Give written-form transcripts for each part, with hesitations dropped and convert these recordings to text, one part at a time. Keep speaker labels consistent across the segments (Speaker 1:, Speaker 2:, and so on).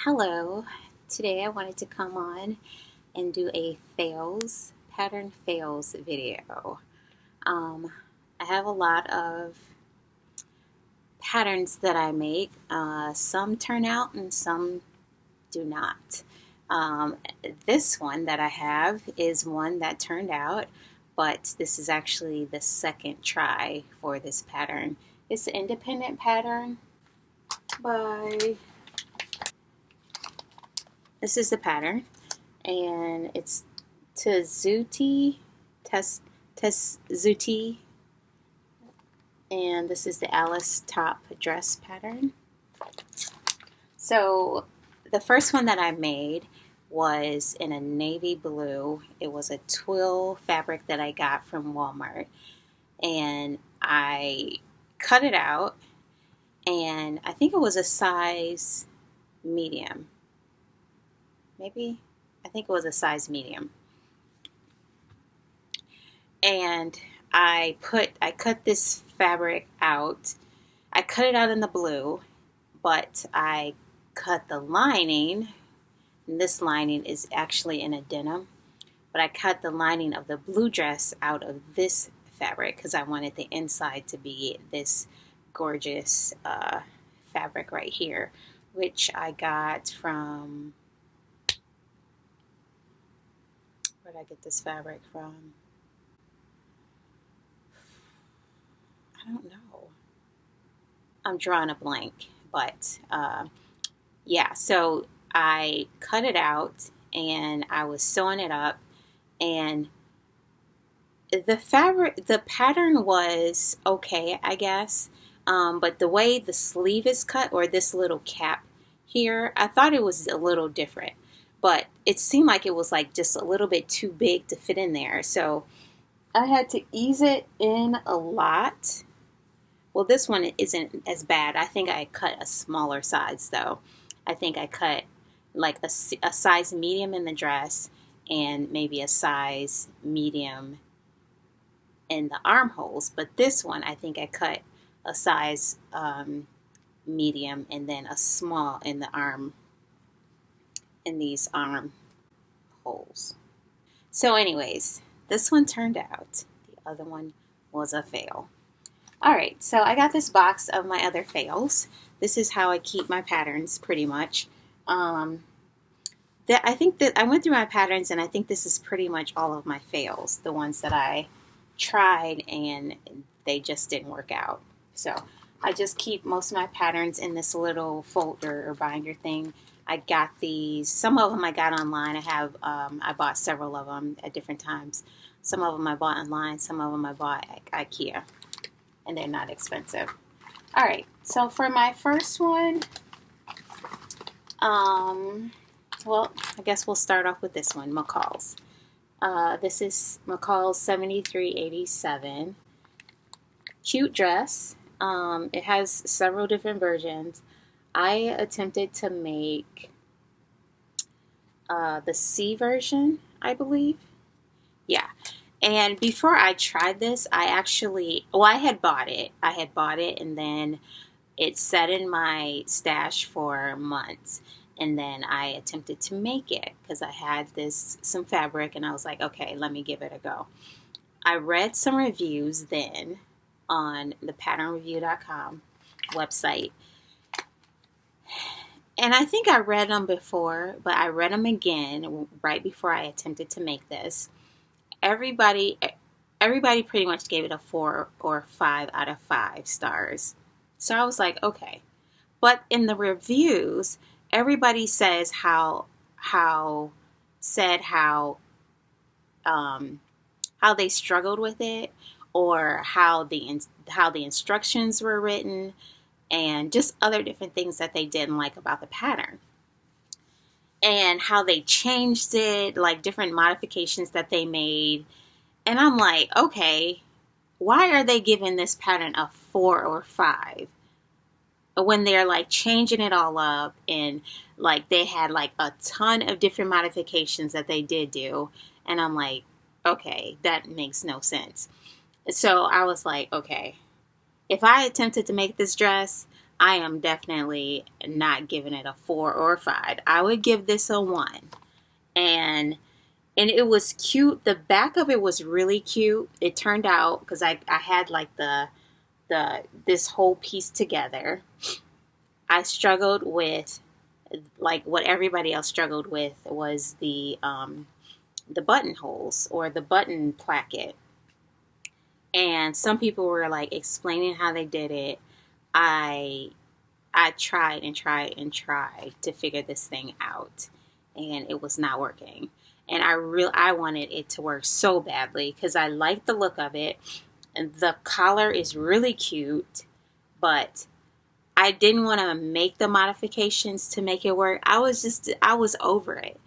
Speaker 1: Hello, today I wanted to come on and do a pattern fails video. I have a lot of patterns that I make. Some turn out and some do not. This one that I have is one that turned out, but this is actually the second try for this pattern. It's an independent pattern by... This is the pattern, and it's Tessuti, and this is the Alice top dress pattern. So the first one that I made was in a navy blue. It was a twill fabric that I got from Walmart, and I cut it out, and I think it was a size medium. Maybe, I think it was a size medium. And I cut this fabric out. I cut it out in the blue, but I cut the lining, and this lining is actually in a denim, but I cut the lining of the blue dress out of this fabric because I wanted the inside to be this gorgeous fabric right here, which I got from... Where did I get this fabric from? I don't know. I'm drawing a blank, but yeah, so I cut it out and I was sewing it up, and the pattern was okay, I guess, but the way the sleeve is cut, or this little cap here, I thought it was a little different. But it seemed like it was like just a little bit too big to fit in there. So I had to ease it in a lot. Well, this one isn't as bad. I think I cut a smaller size though. I think I cut like a size medium in the dress and maybe a size medium in the armholes. But this one, I think I cut a size medium and then a small in the arm. In these arm holes. So anyways, this one turned out. The other one was a fail. Alright, so I got this box of my other fails. This is how I keep my patterns pretty much. I think that I went through my patterns, and I think this is pretty much all of my fails. The ones that I tried and they just didn't work out. So I just keep most of my patterns in this little folder or binder thing. I got these, some of them I got online. I bought several of them at different times. Some of them I bought online, some of them I bought at IKEA, and they're not expensive. All right, so for my first one, well, I guess we'll start off with this one, McCalls. This is McCall's 7387. Cute dress. It has several different versions. I attempted to make the C version, I believe. Yeah. And before I tried this, I had bought it. I had bought it, and then it sat in my stash for months. And then I attempted to make it because I had some fabric, and I was like, okay, let me give it a go. I read some reviews then on the patternreview.com website. And I think I read them before, but I read them again right before I attempted to make this. Everybody pretty much gave it a 4 or 5 out of 5 stars. So I was like, okay. But in the reviews, everybody says how they struggled with it, or how the instructions were written, and just other different things that they didn't like about the pattern. And how they changed it, like different modifications that they made. And I'm like, okay, why are they giving this pattern a 4 or 5? When they're like changing it all up, and like they had like a ton of different modifications that they did do. And I'm like, okay, that makes no sense. So I was like, okay, if I attempted to make this dress, I am definitely not giving it a 4 or a 5. I would give this a 1. And it was cute. The back of it was really cute. It turned out, because I had like this whole piece together. I struggled with, like what everybody else struggled with, was the buttonholes or the button placket. And some people were like explaining how they did it. I tried and tried and tried to figure this thing out, and it was not working. And I wanted it to work so badly because I like the look of it. And the collar is really cute, but I didn't want to make the modifications to make it work. I was over it.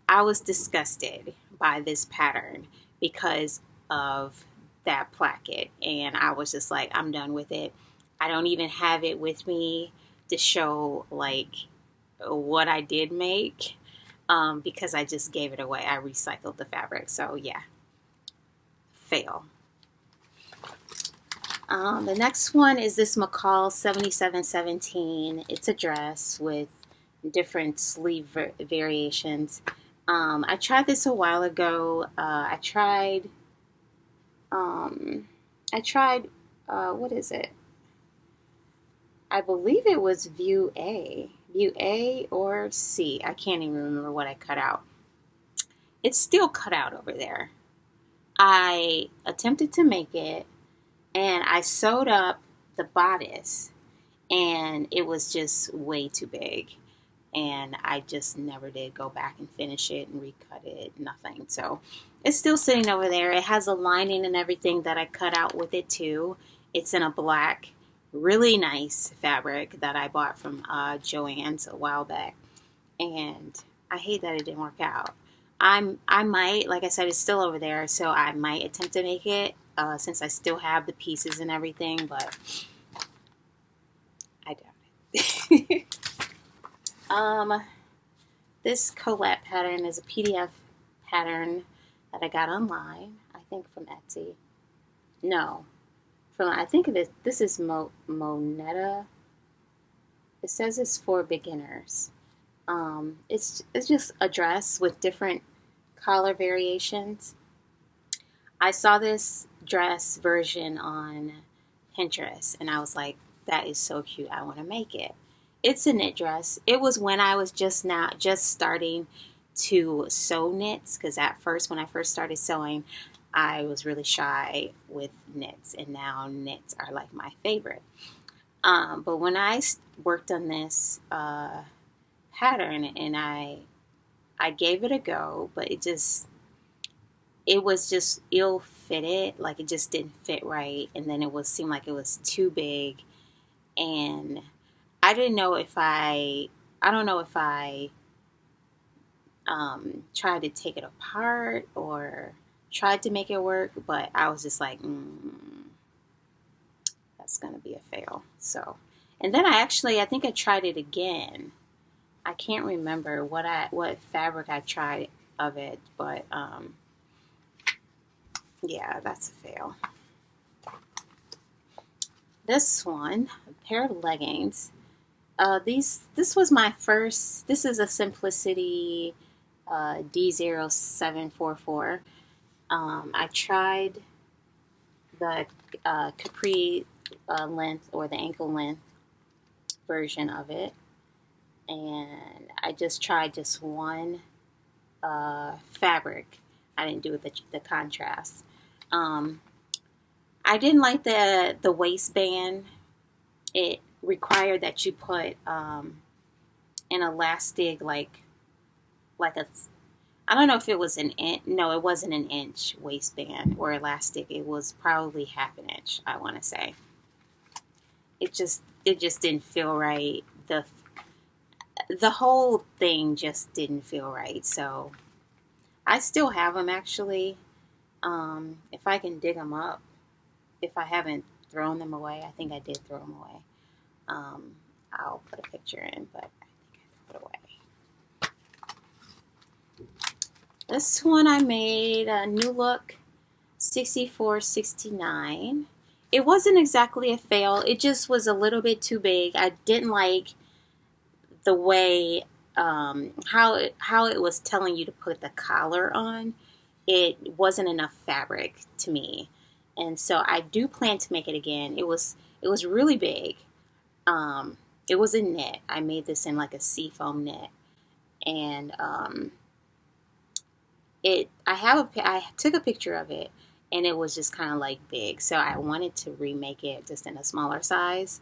Speaker 1: I was disgusted by this pattern because of that placket. And I was just like, I'm done with it. I don't even have it with me to show like what I did make, because I just gave it away. I recycled the fabric. So yeah, fail. The next one is this McCALL'S 7717. It's a dress with different sleeve variations. I tried this a while ago. I tried, what is it? I believe it was view A or C. I can't even remember what I cut out. It's still cut out over there. I attempted to make it, and I sewed up the bodice, and it was just way too big. And I just never did go back and finish it and recut it, nothing. So it's still sitting over there. It has a lining and everything that I cut out with it too. It's in a black, really nice fabric that I bought from Joann's a while back. And I hate that it didn't work out. I might, like I said, it's still over there, so I might attempt to make it since I still have the pieces and everything, but I doubt it. This Colette pattern is a PDF pattern that I got online, I think from Etsy. No, I think this is Moneta. It says it's for beginners. It's just a dress with different collar variations. I saw this dress version on Pinterest, and I was like, that is so cute. I want to make it. It's a knit dress. It was when I was just starting to sew knits, because at first, when I first started sewing, I was really shy with knits, and now knits are like my favorite. But when I worked on this pattern, and I gave it a go, but it was just ill fitted. Like it just didn't fit right, and then seemed like it was too big, and I didn't know if I don't know if I tried to take it apart or tried to make it work, but I was just like, that's gonna be a fail. So, and then I think I tried it again. I can't remember what fabric I tried of it, but yeah, that's a fail. This one, a pair of leggings. This was my first. This is a Simplicity D0744. I tried the capri length or the ankle length version of it, and I just tried just one fabric. I didn't do the contrast. I didn't like the waistband. It required that you put an elastic, like a, I don't know if it was an inch. No, it wasn't an inch waistband or elastic. It was probably half an inch, I want to say. It just didn't feel right. The whole thing just didn't feel right. So I still have them, actually. If I can dig them up, if I haven't thrown them away, I think I did throw them away. I'll put a picture in, but I think I threw it away. This one I made a new look 6469. it wasn't exactly a fail. It just was a little bit too big. I didn't like the way how it was telling you to put the collar on. It wasn't enough fabric to me, and so I do plan to make it again. It was really big. It was a knit. I made this in like a seafoam knit, and I took a picture of it, and it was just kind of like big. So I wanted to remake it just in a smaller size.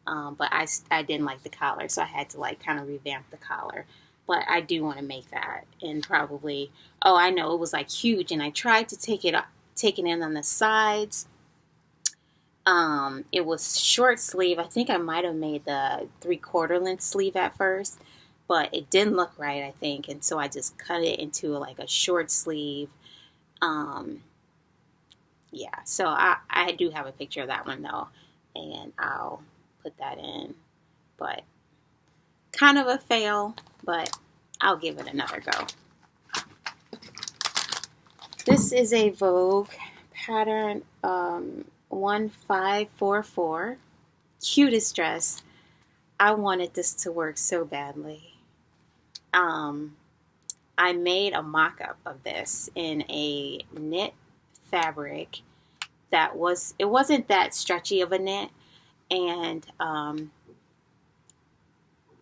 Speaker 1: But I didn't like the collar, so I had to like kind of revamp the collar. But I do want to make that, and probably, oh, I know, it was like huge, and I tried to take it in on the sides. It was short sleeve. I think I might have made the 3/4 length sleeve at first, but it didn't look right, I think, and so I just cut it into like a short sleeve. Yeah, so I do have a picture of that one though, and I'll put that in. But kind of a fail, but I'll give it another go. This is a Vogue pattern, 1544. Cutest dress. I wanted this to work so badly. I made a mock-up of this in a knit fabric it wasn't that stretchy of a knit, and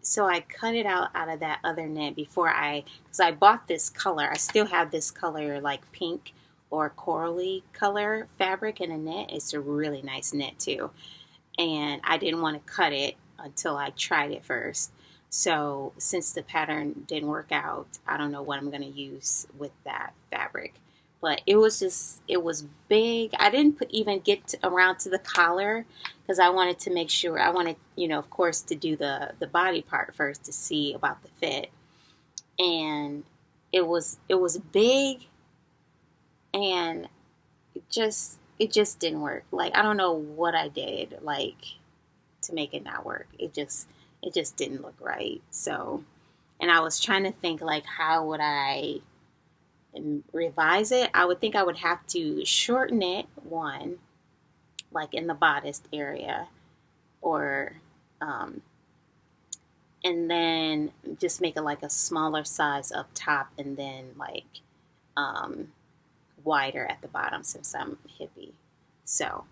Speaker 1: so I cut it out of that other knit because I bought this color. I still have this color, like pink or corally color fabric in a knit. It's a really nice knit too, and I didn't want to cut it until I tried it first. So since the pattern didn't work out, I don't know what I'm going to use with that fabric. But it was big. I didn't even get around to the collar because I wanted to make sure. I wanted, of course, to do the body part first to see about the fit. And it was big, and it just didn't work. Like, I don't know what I did, like, to make it not work. It just didn't look right. So, and I was trying to think, like, how would I revise it? I would think I would have to shorten it one, like in the bodice area, or and then just make it like a smaller size up top, and then like wider at the bottom since I'm hippie. So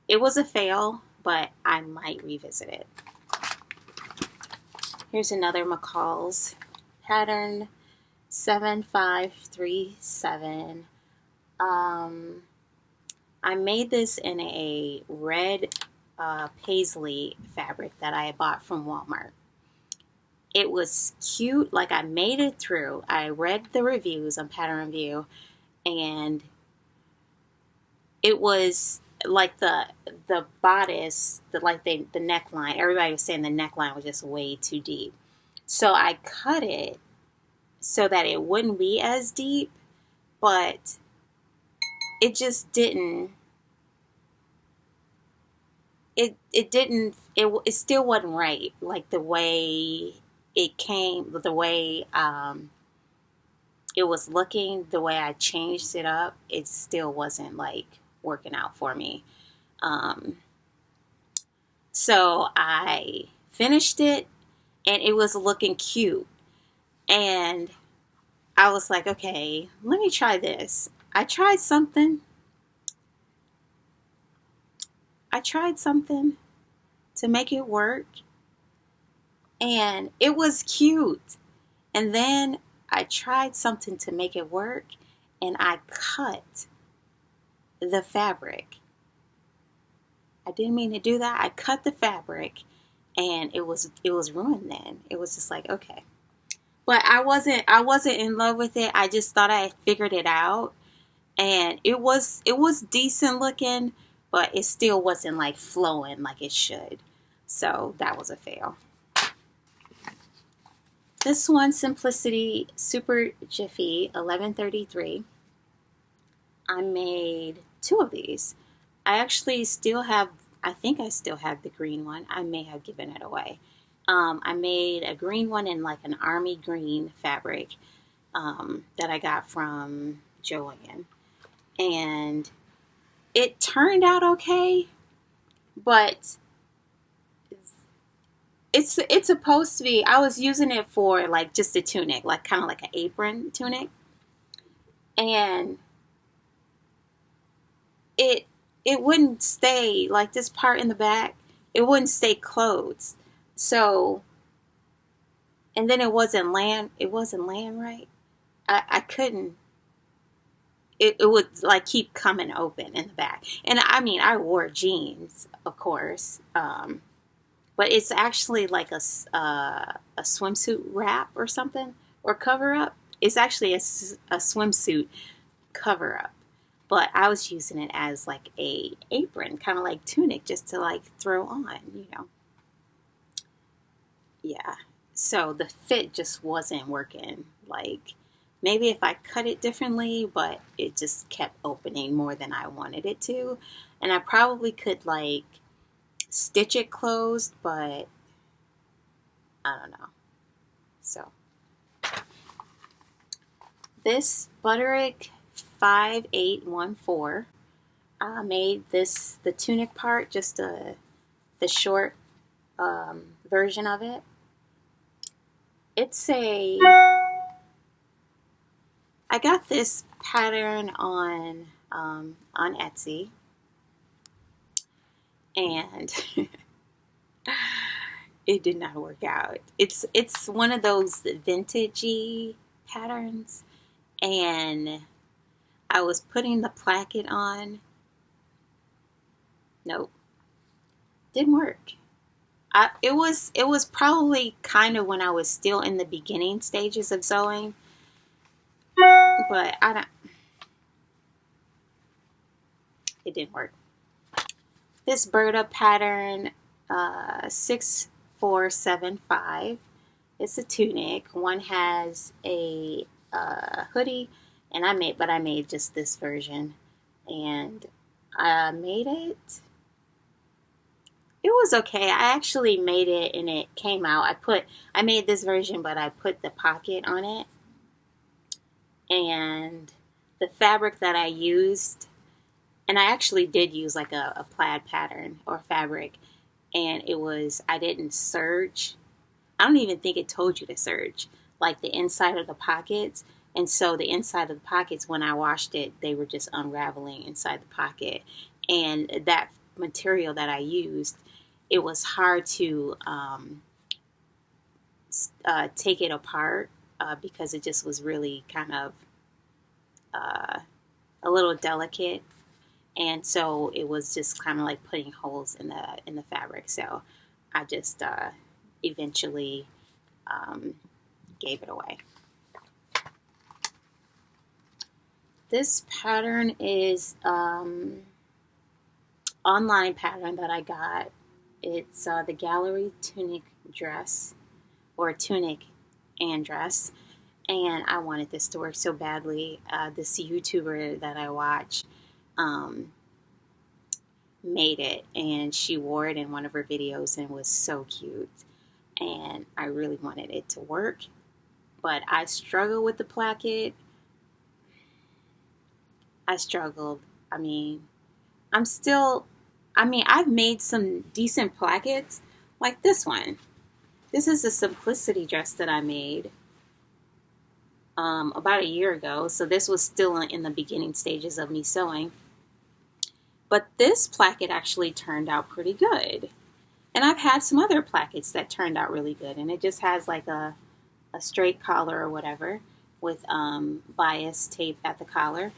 Speaker 1: it was a fail, but I might revisit it. Here's another McCalls pattern, 7537. I made this in a red paisley fabric that I had bought from Walmart. It was cute. Like, I made it through. I read the reviews on Pattern Review, and it was like the bodice, the neckline. Everybody was saying the neckline was just way too deep. So I cut it so that it wouldn't be as deep, but it just didn't. It still wasn't right. Like the way it came, the way it was looking, the way I changed it up, it still wasn't like working out for me. So I finished it, and it was looking cute. And I was like, okay, let me try this. I tried something to make it work, and it was cute. And then I tried something to make it work, and I cut the fabric. I didn't mean to do that. I cut the fabric, and it was ruined then. It was just like, okay. But I wasn't in love with it. I just thought I had figured it out, and it was decent looking, but it still wasn't like flowing like it should. So that was a fail. This one, Simplicity Super Jiffy 1133. I made 2 of these. I actually still have, I think I still have the green one. I may have given it away. I made a green one in like an army green fabric that I got from Joanne. And it turned out okay, but it's supposed to be, I was using it for like just a tunic, like kind of like an apron tunic, and it it wouldn't stay, like this part in the back, it wouldn't stay closed. So, and then it wasn't laying right. I couldn't, it would like keep coming open in the back. And I mean, I wore jeans, of course, but it's actually like a swimsuit wrap or something, or cover up. It's actually a swimsuit cover up, but I was using it as like a apron, kind of like tunic, just to like throw on, Yeah. So the fit just wasn't working. Like maybe if I cut it differently, but it just kept opening more than I wanted it to. And I probably could like stitch it closed, but I don't know. So this Butterick 5814, I made this, the tunic part, just the short version of it. I got this pattern on Etsy, and it did not work out. It's one of those vintagey patterns, and I was putting the placket on. Nope, didn't work. It was probably kind of when I was still in the beginning stages of sewing, but it didn't work. This Burda pattern, 6475. It's a tunic. One has a hoodie, and I made just this version, and I made it. It was okay. I actually made it and it came out. I made this version, but I put the pocket on it. And the fabric that I used, and I actually did use like a plaid pattern or fabric, and I didn't serge. I don't even think it told you to serge, like the inside of the pockets. And so the inside of the pockets, when I washed it, they were just unraveling inside the pocket. And that material that I used, it was hard to take it apart because it just was really kind of a little delicate, and so it was just kind of like putting holes in the fabric. So I just eventually gave it away. This pattern is online pattern that I got. It's the gallery tunic dress, or tunic and dress, and I wanted this to work so badly. This YouTuber that I watch made it, and she wore it in one of her videos, and it was so cute, and I really wanted it to work, but I struggle with the placket. I struggled. I've made some decent plackets, like this one. This is a simplicity dress that I made about a year ago, so this was still in the beginning stages of me sewing. But this placket actually turned out pretty good. And I've had some other plackets that turned out really good, and it just has like a straight collar or whatever with bias tape at the collar.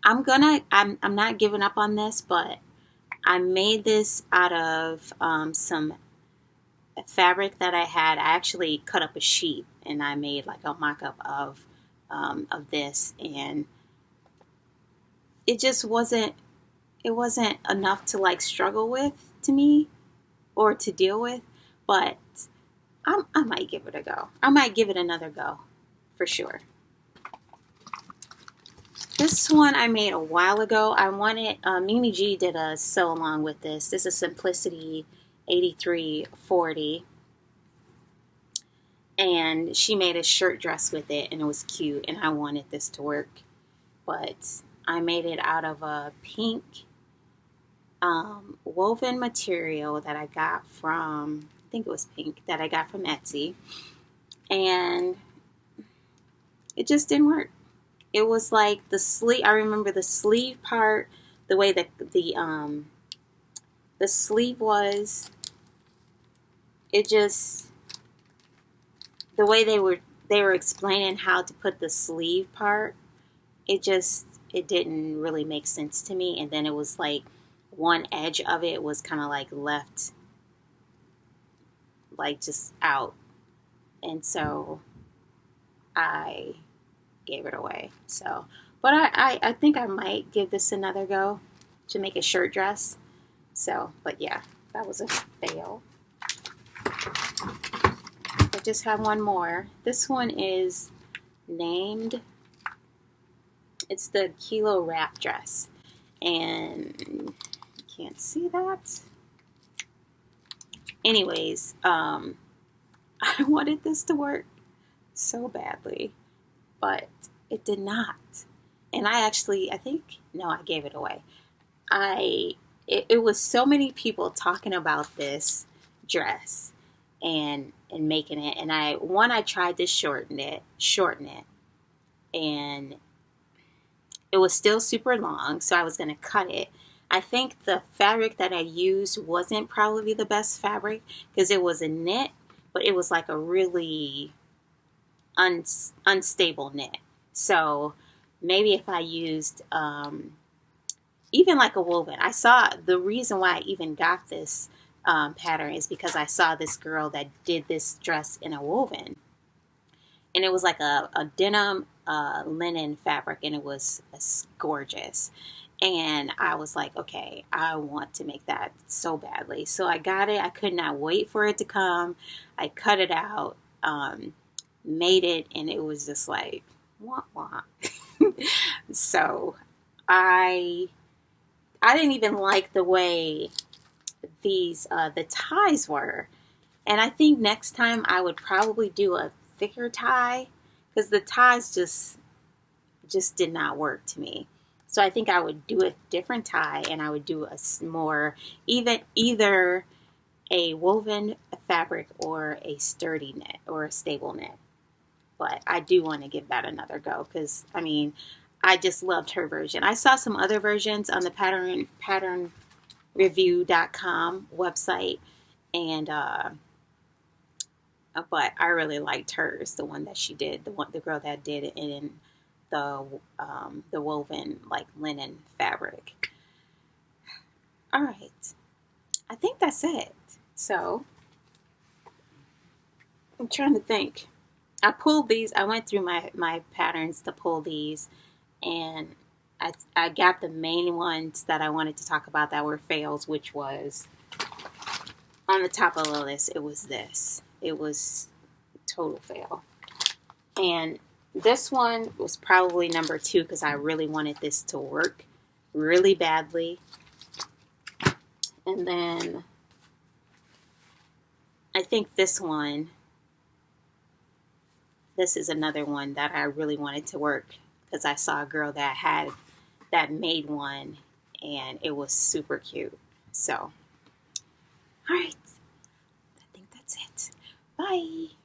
Speaker 1: I'm not giving up on this, but I made this out of some fabric that I had. I actually cut up a sheet and I made like a mock-up of this, and it just wasn't enough to like struggle with, to me, or to deal with, but I might give it a go. I might give it another go for sure. This one I made a while ago. I wanted, Mimi G did a sew along with this. This is Simplicity 8340. And she made a shirt dress with it, and it was cute, and I wanted this to work. but I made it out of a pink woven material that I got from, I think it was pink, that I got from Etsy. And it just didn't work. It was like the sleeve, I remember the sleeve part, the way that the sleeve was, it just, the way they were explaining how to put the sleeve part, it didn't really make sense to me. And then it was like one edge of it was kind of like left like just out, and so I gave it away. So, but I think I might give this another go to make a shirt dress. So, but yeah, that was a fail. I just have one more. This one is named, it's the Keilo wrap dress, and you can't see that. Anyways, I wanted this to work so badly, but it did not. And I gave it away. It was so many people talking about this dress and making it, and I tried to shorten it, and it was still super long, so I was going to cut it. I think the fabric that I used wasn't probably the best fabric because it was a knit, but it was like a really unstable knit. So maybe if I used even like a woven. I saw, the reason why I even got this pattern is because I saw this girl that did this dress in a woven. And it was like a denim linen fabric, and it was gorgeous. And I was like, okay, I want to make that so badly. So I got it. I could not wait for it to come. I cut it out, made it, and it was just like, wah, wah. So I didn't even like the way the ties were. And I think next time I would probably do a thicker tie, because the ties just did not work to me. So I think I would do a different tie, and I would do a more either a woven fabric or a sturdy knit or a stable knit. But I do want to give that another go, because I mean, I just loved her version. I saw some other versions on the patternreview.com website, and but I really liked hers, the one that she did, the girl that did it in the woven like linen fabric. All right, I think that's it. So I'm trying to think. I pulled these. I went through my patterns to pull these, and I got the main ones that I wanted to talk about that were fails, which was on the top of the list. It was this. It was total fail. And this one was probably number 2 because I really wanted this to work really badly. And then I think this is another one that I really wanted to work, because I saw a girl that made one, and it was super cute. So, all right, I think that's it. Bye.